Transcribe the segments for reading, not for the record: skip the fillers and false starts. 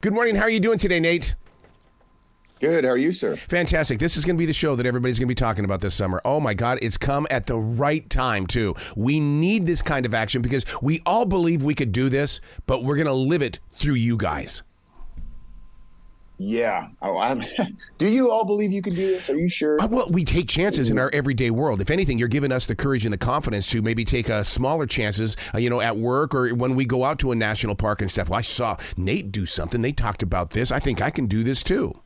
Good morning. How are you doing today, Nate? Good. How are you, sir? Fantastic. This is going to be the show that everybody's going to be talking about this summer. Oh, my God. It's come at the right time, too. We need this kind of action because we all believe we could do this, but we're going to live it through you guys. Yeah. Do you all believe you can do this? Are you sure? Well, we take chances in our everyday world. If anything, you're giving us the courage and the confidence to maybe take smaller chances, at work or when we go out to a national park and stuff. Well, I saw Nate do something. They talked about this. I think I can do this, too.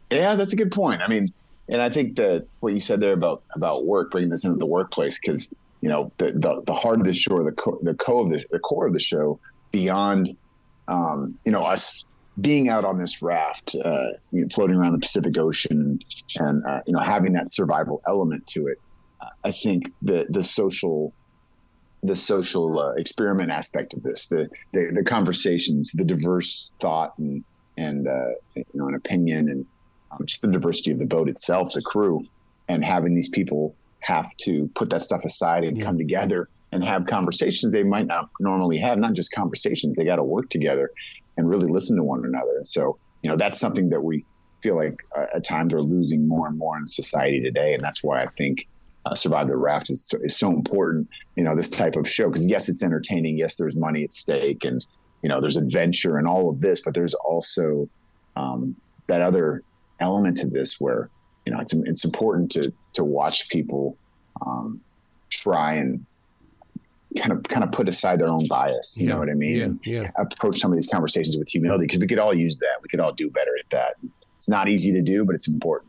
Yeah, that's a good point. I mean, and I think that what you said there about work, bringing this into the workplace, because, the heart of the show, the core of the show, beyond, us being out on this raft, floating around the Pacific Ocean and having that survival element to it. I think the social experiment aspect of this, the conversations, the diverse thought and an opinion and just the diversity of the boat itself, the crew, and having these people have to put that stuff aside and come together and have conversations they might not normally have, not just conversations, they got to work together and really listen to one another. And so, that's something that we feel like at times are losing more and more in society today. And that's why I think Survive the Raft is so important, this type of show, because yes, it's entertaining. Yes, there's money at stake and, there's adventure and all of this, but there's also that other element to this where, it's important to watch people try and kind of put aside their own bias, you know what I mean? And approach some of these conversations with humility, because we could all use that. We could all do better at that. It's not easy to do, but it's important.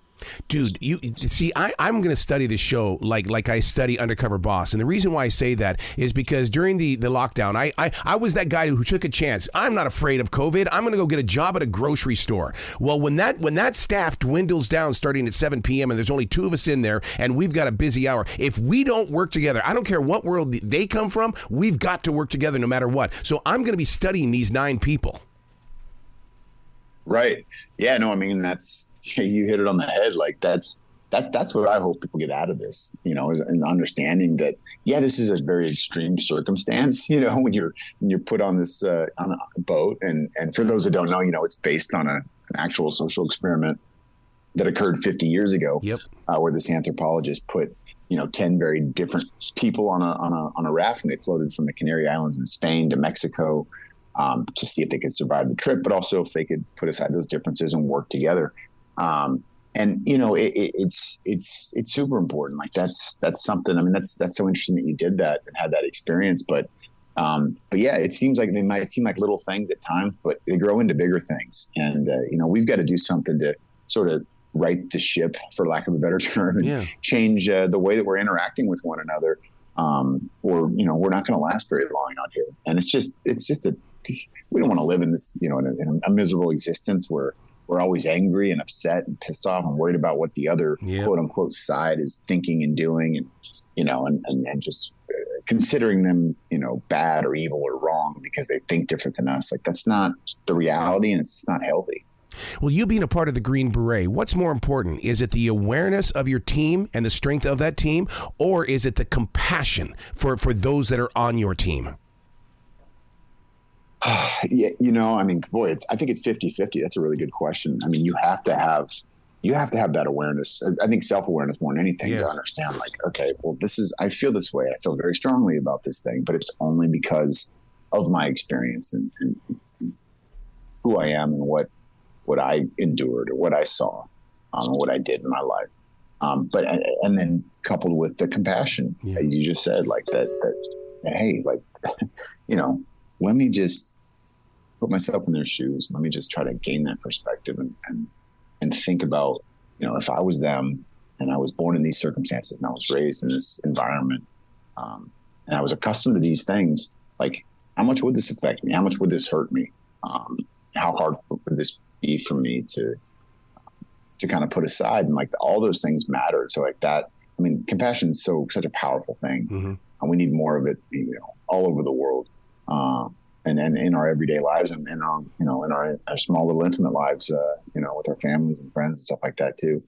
Dude, you see, I'm going to study this show like I study Undercover Boss. And the reason why I say that is because during the lockdown, I was that guy who took a chance. I'm not afraid of COVID. I'm going to go get a job at a grocery store. Well, when that staff dwindles down starting at 7 p.m. and there's only 2 of us in there and we've got a busy hour, if we don't work together, I don't care what world they come from, we've got to work together no matter what. So I'm going to be studying these 9 people. Right. Yeah, no, I mean, you hit it on the head. Like that's what I hope people get out of this, is an understanding that, this is a very extreme circumstance, when you're put on this, on a boat. And for those that don't know, it's based on an actual social experiment that occurred 50 years ago, where this anthropologist put, 10 very different people on a raft, and they floated from the Canary Islands in Spain to Mexico, to see if they could survive the trip, but also if they could put aside those differences and work together. It's super important. Like that's something, I mean, that's so interesting that you did that and had that experience, but yeah, it seems like they might seem like little things at times, but they grow into bigger things. And, we've got to do something to sort of right the ship, for lack of a better term, and change the way that we're interacting with one another. Or, we're not going to last very long out here. And we don't want to live in this, in a miserable existence where we're always angry and upset and pissed off and worried about what the other quote unquote side is thinking and doing. And just considering them, bad or evil or wrong because they think different than us. Like that's not the reality, and it's just not healthy. Well, you being a part of the Green Beret, what's more important? Is it the awareness of your team and the strength of that team, or is it the compassion for those that are on your team? Yeah, I mean, boy, I think it's 50-50. That's a really good question. I mean, you have to have that awareness. I think self-awareness more than anything to understand, like, okay, well, I feel this way. I feel very strongly about this thing, but it's only because of my experience and who I am and what I endured or what I saw, and what I did in my life. And then coupled with the compassion that you just said, like that, hey, like, let me just put myself in their shoes. Let me just try to gain that perspective and think about, if I was them and I was born in these circumstances and I was raised in this environment, and I was accustomed to these things, like how much would this affect me? How much would this hurt me? How hard would this be for me to kind of put aside? And like all those things matter. So like that, I mean, compassion is such a powerful thing, and we need more of it, all over the world. And in our everyday lives and in our small little intimate lives, with our families and friends and stuff like that too.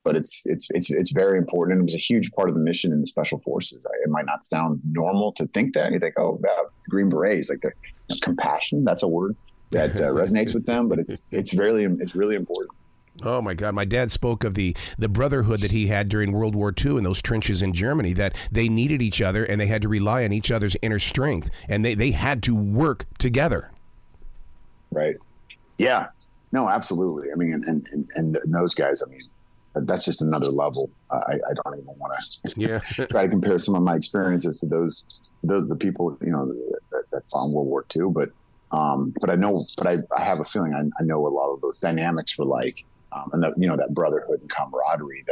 But it's very important. And it was a huge part of the mission in the Special Forces. It might not sound normal to think that. You think, oh, the Green Berets, like compassion, that's a word. that resonates with them, but it's really important. Oh my God! My dad spoke of the brotherhood that he had during World War II in those trenches in Germany. That they needed each other and they had to rely on each other's inner strength, and they had to work together. Right. Yeah. No, absolutely. I mean, and those guys. I mean, that's just another level. I don't even want to try to compare some of my experiences to the people that fought in World War II. But I have a feeling I know a lot of those dynamics were like. And that brotherhood and camaraderie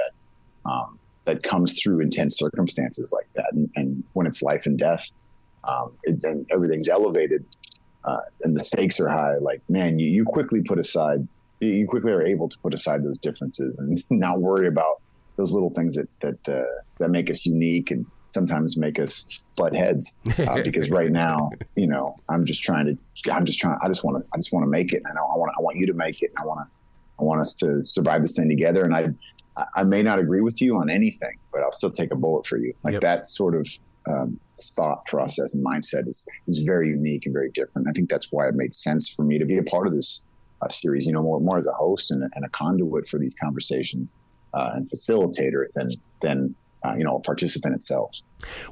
that comes through intense circumstances like that, and when it's life and death, and everything's elevated, and the stakes are high. Like, man, you quickly are able to put aside those differences and not worry about those little things that make us unique and sometimes make us butt heads. Because right now, I just want to make it, and I want you to make it, and I want us to survive this thing together. And I may not agree with you on anything, but I'll still take a bullet for you. Like that sort of thought process and mindset is very unique and very different. I think that's why it made sense for me to be a part of this series, more as a host and a conduit for these conversations and facilitator than a participant itself.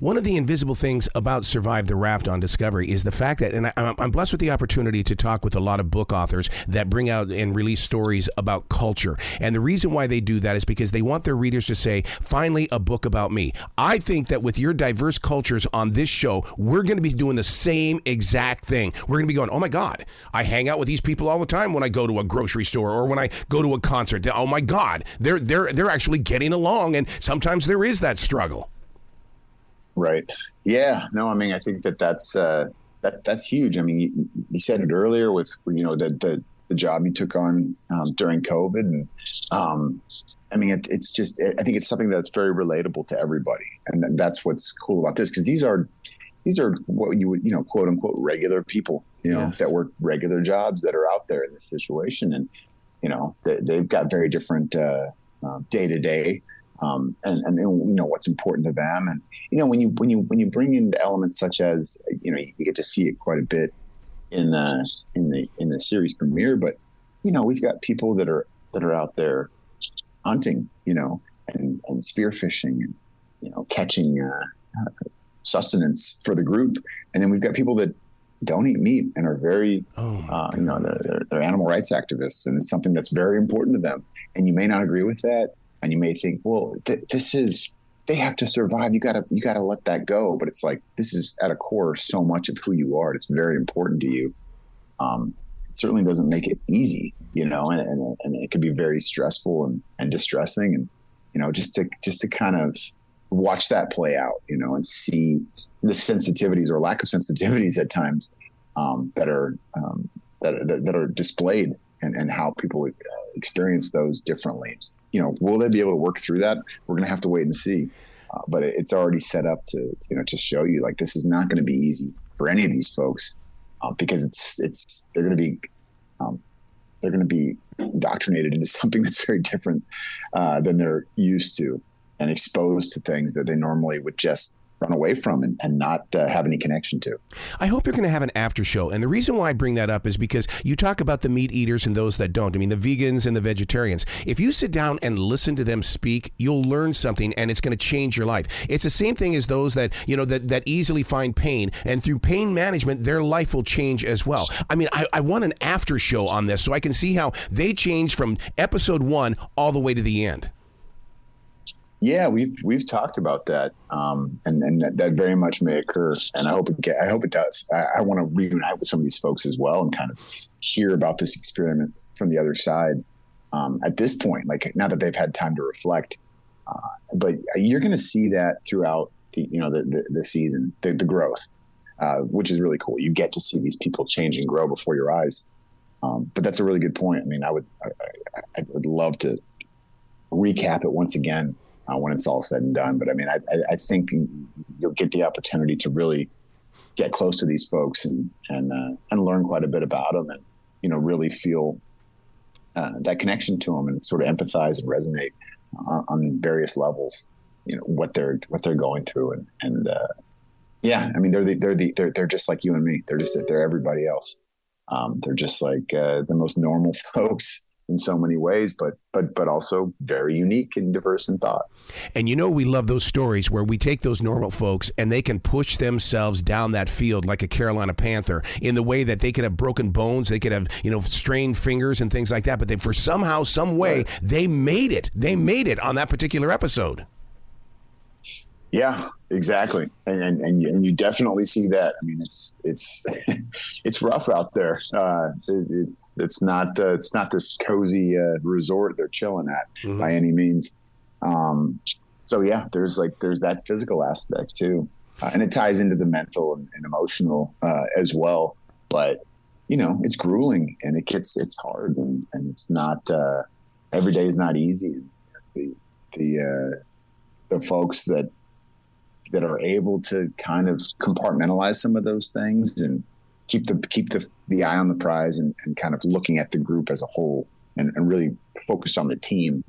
One of the invisible things about Survive the Raft on Discovery is the fact that, and I'm blessed with the opportunity to talk with a lot of book authors that bring out and release stories about culture. And the reason why they do that is because they want their readers to say, finally, a book about me. I think that with your diverse cultures on this show, we're going to be doing the same exact thing. We're going to be going, oh my God, I hang out with these people all the time when I go to a grocery store or when I go to a concert. Oh my God, they're actually getting along. And sometimes there is that struggle. Right. Yeah. No, I mean, I think that's huge. I mean, you said it earlier with, the job you took on during COVID. And I mean, it's just, I think it's something that's very relatable to everybody. And that's what's cool about this, because these are what you would, quote unquote, regular people, Yes. that work regular jobs that are out there in this situation. And, they've got very different day to day. And what's important to them, and when you bring in the elements such as you get to see it quite a bit in the series premiere, but we've got people that are out there hunting, and spearfishing, and catching sustenance for the group, and then we've got people that don't eat meat and are very they're animal rights activists, and it's something that's very important to them, and you may not agree with that. And you may think, well, they have to survive. You gotta let that go. But it's like, this is at a core so much of who you are. It's very important to you. It certainly doesn't make it easy, and it can be very stressful and distressing. And, just to kind of watch that play out, and see the sensitivities or lack of sensitivities at times that are displayed and how people experience those differently. Will they be able to work through that? We're going to have to wait and see. But it's already set up to show you, like, this is not going to be easy for any of these folks because they're going to be indoctrinated into something that's very different than they're used to, and exposed to things that they normally would just run away from and not have any connection to. I hope you're going to have an after show. And the reason why I bring that up is because you talk about the meat eaters and those that don't. I mean, the vegans and the vegetarians. If you sit down and listen to them speak, you'll learn something and it's going to change your life. It's the same thing as those that, that easily find pain, and through pain management, their life will change as well. I mean, I want an after show on this so I can see how they change from episode 1 all the way to the end. Yeah, we've talked about that, and that very much may occur, and I hope it does. I want to reunite with some of these folks as well and kind of hear about this experiment from the other side. At this point, like, now that they've had time to reflect, but you're going to see that throughout the season, the growth, which is really cool. You get to see these people change and grow before your eyes. But that's a really good point. I mean, I would love to recap it once again. When it's all said and done. But I mean, I think you'll get the opportunity to really get close to these folks and learn quite a bit about them, and, really feel that connection to them and sort of empathize and resonate on various levels, what they're going through. And yeah, I mean, they're just like you and me. They're everybody else. They're just like the most normal folks in so many ways, but also very unique and diverse in thought. And we love those stories where we take those normal folks and they can push themselves down that field like a Carolina Panther in the way that they could have broken bones, they could have, strained fingers and things like that. But they, for somehow, some way, they made it. They made it on that particular episode. Yeah, exactly. And you definitely see that. I mean, it's it's rough out there. It's not this cozy resort they're chilling at by any means. So yeah, there's that physical aspect too. And it ties into the mental and emotional as well. But, it's grueling and it's hard and it's not every day is not easy. The folks that are able to kind of compartmentalize some of those things and keep the eye on the prize and kind of looking at the group as a whole and really focus on the team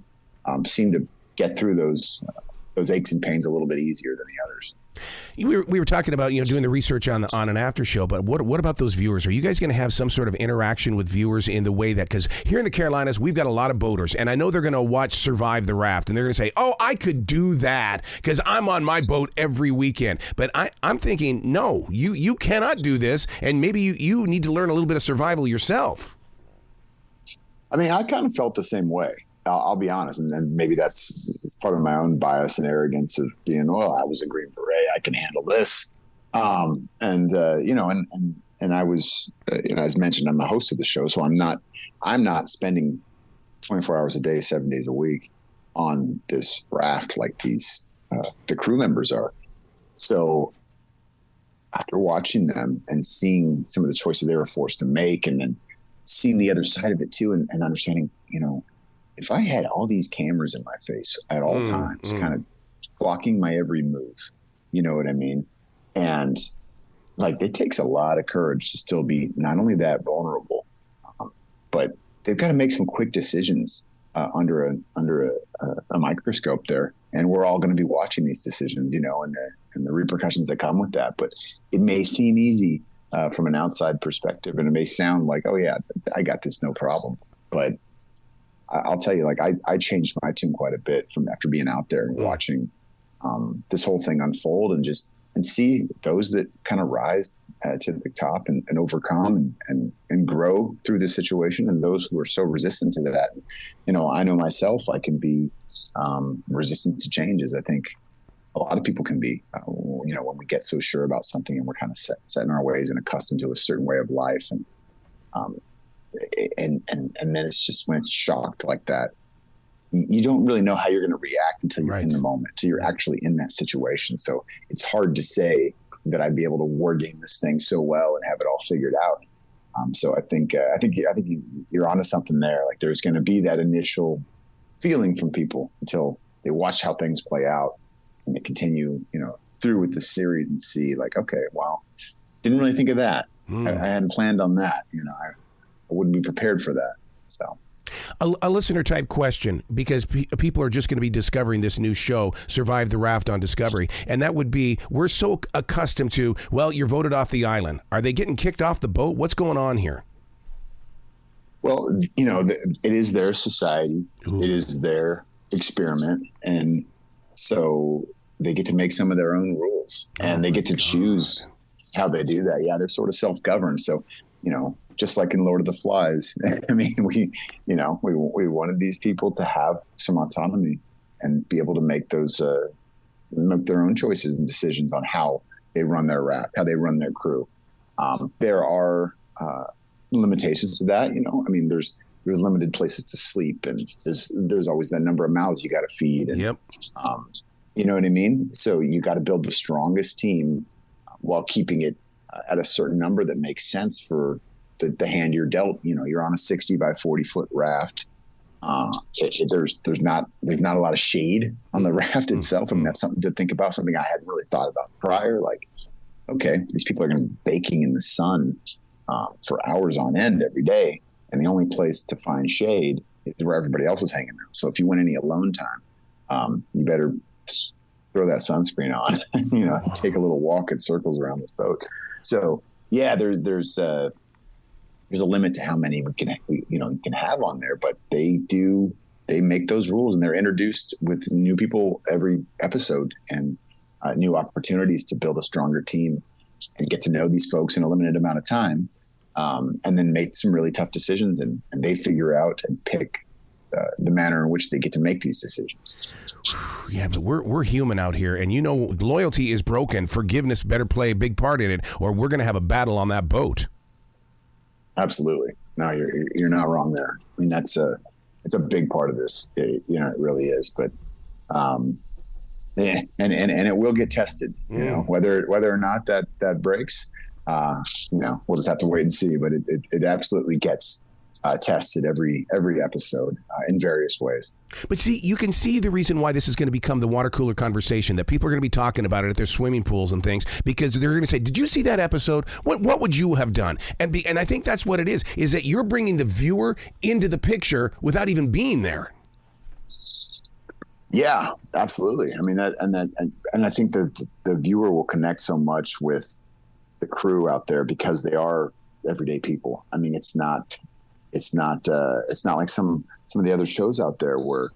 seem to get through those aches and pains a little bit easier than the others. We were talking about doing the research on an after show, but what about those viewers? Are you guys going to have some sort of interaction with viewers in the way that, because here in the Carolinas we've got a lot of boaters, and I know they're going to watch Survive the Raft, and they're going to say, "Oh, I could do that because I'm on my boat every weekend." But I'm thinking, no, you cannot do this, and maybe you need to learn a little bit of survival yourself. I mean, I kind of felt the same way. I'll be honest, and maybe it's part of my own bias and arrogance of being, I was a Green Beret, I can handle this, and I was, as mentioned, I'm the host of the show, so I'm not spending 24 hours a day, 7 days a week on this raft like the crew members are. So after watching them and seeing some of the choices they were forced to make, and then seeing the other side of it too, and understanding, if I had all these cameras in my face at all times, kind of blocking my every move, you know what I mean? And it takes a lot of courage to still be not only that vulnerable, but they've got to make some quick decisions under a microscope there. And we're all going to be watching these decisions, and the repercussions that come with that. But it may seem easy from an outside perspective, and it may sound like, oh yeah, I got this, no problem. But I'll tell you, I changed my tune quite a bit from after being out there and watching this whole thing unfold and see those that kind of rise to the top and overcome and grow through the situation, and those who are so resistant to that. I know myself, I can be resistant to changes. I think a lot of people can be, when we get so sure about something and we're kind of set in our ways and accustomed to a certain way of life. And then it's just when it's shocked like that, you don't really know how you're going to react until you're in the moment, until you're actually in that situation. So it's hard to say that I'd be able to war game this thing so well and have it all figured out. So I think you're onto something there. Like there's going to be that initial feeling from people until they watch how things play out and they continue, through with the series and see okay, well, didn't really think of that. I hadn't planned on that. I wouldn't be prepared for that. So a listener type question, because people are just going to be discovering this new show, Survive the Raft on Discovery. And that would be, we're so accustomed to, well, you're voted off the island. Are they getting kicked off the boat? What's going on here? Well, it is their society. Ooh. It is their experiment. And so they get to make some of their own rules and they get to choose how they do that. Yeah, they're sort of self-governed. So, just like in Lord of the Flies, I mean, we wanted these people to have some autonomy and be able to make make their own choices and decisions on how they run their raft, how they run their crew. There are limitations to that. I mean, there's limited places to sleep, and there's always that number of mouths you got to feed. And, yep. You know what I mean? So you got to build the strongest team while keeping it at a certain number that makes sense for the hand you're dealt. You're on a 60 by 40 foot raft. There's not a lot of shade on the raft itself. I mean, that's something to think about, something I hadn't really thought about prior. Like, okay, these people are going to be baking in the sun for hours on end every day. And the only place to find shade is where everybody else is hanging out. So if you want any alone time, you better throw that sunscreen on, take a little walk in circles around this boat. So yeah, there's there's a limit to how many we can have on there, but they make those rules, and they're introduced with new people every episode, and new opportunities to build a stronger team and get to know these folks in a limited amount of time, and then make some really tough decisions, and they figure out and pick the manner in which they get to make these decisions. Yeah, but we're human out here, and loyalty is broken. Forgiveness better play a big part in it, or we're going to have a battle on that boat. Absolutely. No, you're not wrong there. I mean, it's a big part of this. It really is. But and it will get tested. Whether or not that breaks. We'll just have to wait and see. But it absolutely gets tested every episode in various ways. But see, you can see the reason why this is going to become the water cooler conversation, that people are going to be talking about it at their swimming pools and things, because they're going to say, did you see that episode? What would you have done? And I think that's what it is that you're bringing the viewer into the picture without even being there. Yeah, absolutely. I mean, and I think that the viewer will connect so much with the crew out there because they are everyday people. I mean, it's not like some of the other shows out there where,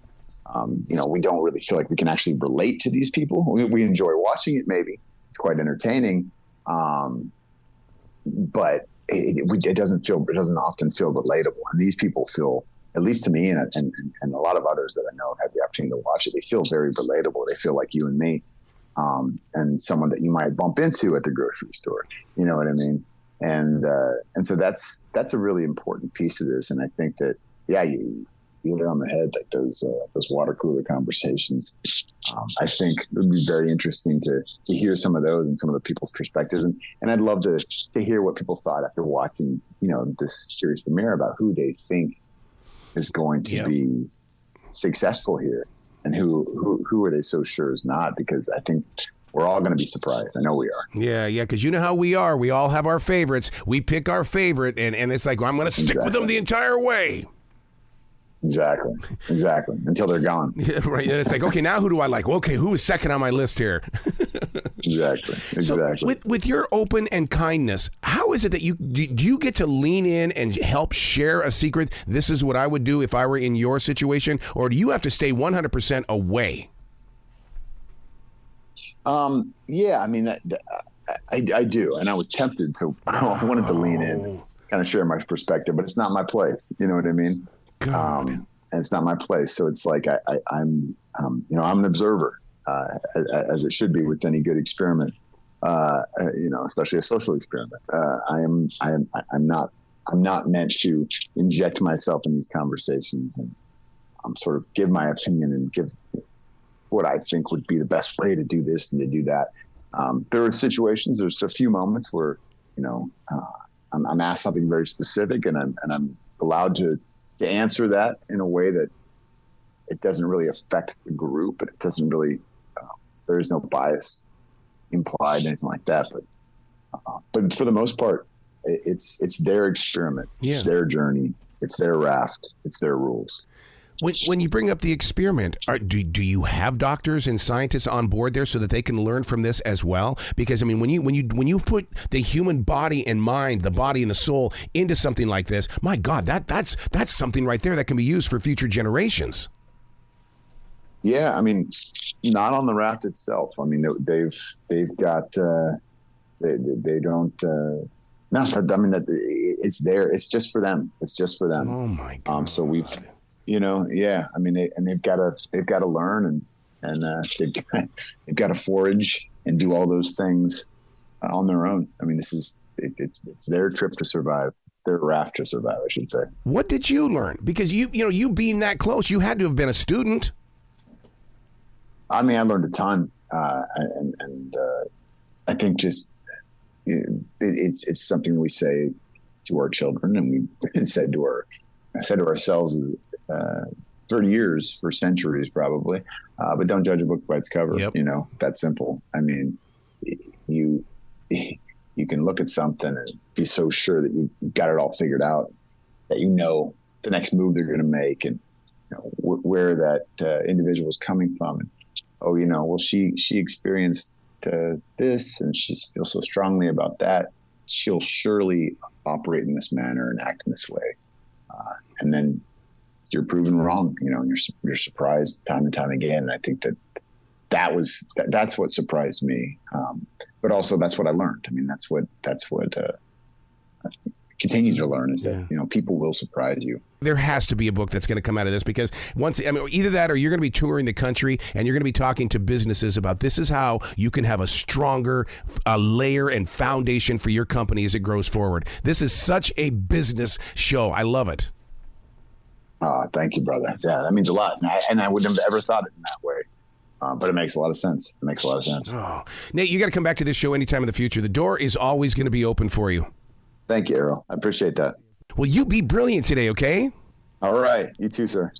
we don't really feel like we can actually relate to these people. We enjoy watching it. Maybe it's quite entertaining. But it doesn't often feel relatable. And these people feel, at least to me and a lot of others that I know have had the opportunity to watch it, they feel very relatable. They feel like you and me, and someone that you might bump into at the grocery store. You know what I mean? And so that's a really important piece of this. And I think that, you hit it on the head, like those water cooler conversations. I think it would be very interesting to hear some of those and some of the people's perspectives. And I'd love to hear what people thought after watching, this series premiere about who they think is going to be successful here, and who are they so sure is not, because I think we're all going to be surprised. I know we are. Yeah, because you know how we are. We all have our favorites. We pick our favorite, and it's like, well, I'm going to stick with them the entire way. Exactly. Until they're gone. Yeah, right. And it's like, okay, now who do I like? Well, okay, who is second on my list here? Exactly. So with your open and kindness, how is it that do you get to lean in and help share a secret? This is what I would do if I were in your situation, or do you have to stay 100% away? Yeah, I mean, I do. And I was tempted to, I wanted to lean in, kind of share my perspective, but it's not my place. You know what I mean? And it's not my place. So it's like, I'm an observer, as it should be with any good experiment, especially a social experiment. I'm not meant to inject myself in these conversations and sort of give my opinion and give what I think would be the best way to do this and to do that. There are situations, there's a few moments where, I'm asked something very specific, and I'm allowed to answer that in a way that it doesn't really affect the group, and it doesn't really, there is no bias implied, anything like that. But for the most part, it's their experiment, it's their journey, it's their raft, it's their rules. When you bring up the experiment, do you have doctors and scientists on board there so that they can learn from this as well? Because I mean, when you put the human body and mind, the body and the soul into something like this, my God, that's something right there that can be used for future generations. Yeah, I mean, not on the raft itself. I mean, they've got they don't. No, I mean that it's there. It's just for them. It's just for them. Oh my God. So we've. I mean, they've got to learn and they've got to forage and do all those things on their own. I mean, it's their trip to survive. It's their raft to survive, I should say. What did you learn? Because you being that close, you had to have been a student. I mean, I learned a ton, and I think just it's something we say to our children, and we said to ourselves 30 years, for centuries probably, but don't judge a book by its cover. Yep. That simple. I mean, you can look at something and be so sure that you've got it all figured out, that the next move they're going to make, and where that individual is coming from, and well, she experienced this, and she feels so strongly about that. She'll surely operate in this manner and act in this way. And then you're proven wrong, and you're surprised time and time again. And I think that's what surprised me. But also that's what I learned. I mean, that's what continue to learn is that, people will surprise you. There has to be a book that's going to come out of this, because either that or you're going to be touring the country and you're going to be talking to businesses about this is how you can have a stronger layer and foundation for your company as it grows forward. This is such a business show. I love it. Thank you, brother. Yeah, that means a lot. And I wouldn't have ever thought it in that way. But it makes a lot of sense. Oh. Nate, you got to come back to this show anytime in the future. The door is always going to be open for you. Thank you, Errol. I appreciate that. Well, you be brilliant today, okay? All right. You too, sir.